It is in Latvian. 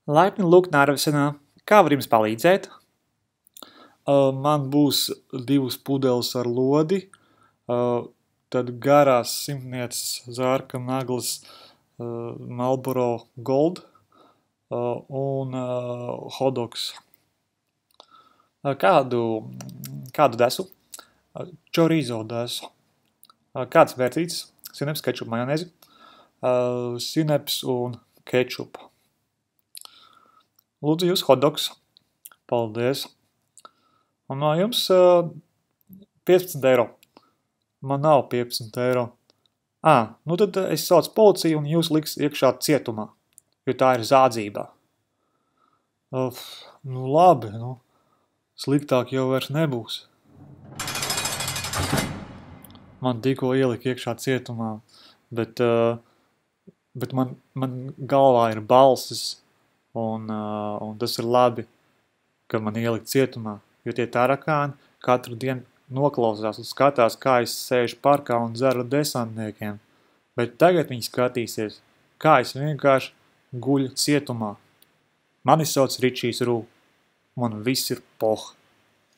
Laipni lūgt Nārvisenā. Kā var jums palīdzēt? Man būs 2 pudeles ar lodi, tad garās simtnieces zārka naglas Marlboro Gold un hotdogs. Kādu desu? Chorizo desu. Kāds vērtīts? Sineps, kečup, majonēzi? Sineps un kečup. Lūdzu jūs hotdogs. Paldies. Un no jums 15 eiro. Man nav 15 eiro. Nu tad es saucu policiju un jūs liks iekšā cietumā, jo tā ir zādzībā. Nu labi, sliktāk jau vairs nebūs. Man tikko ielika iekšā cietumā, bet man galvā ir balsis, un tas ir labi, ka man ielika cietumā, jo tie tarakāni katru dienu noklausās un skatās, kā es sēžu parkā un dzeru ar desantniekiem, bet tagad viņi skatīsies, kā es vienkārši guļu cietumā. Mani sauc Ričijs Rū, man viss ir poha.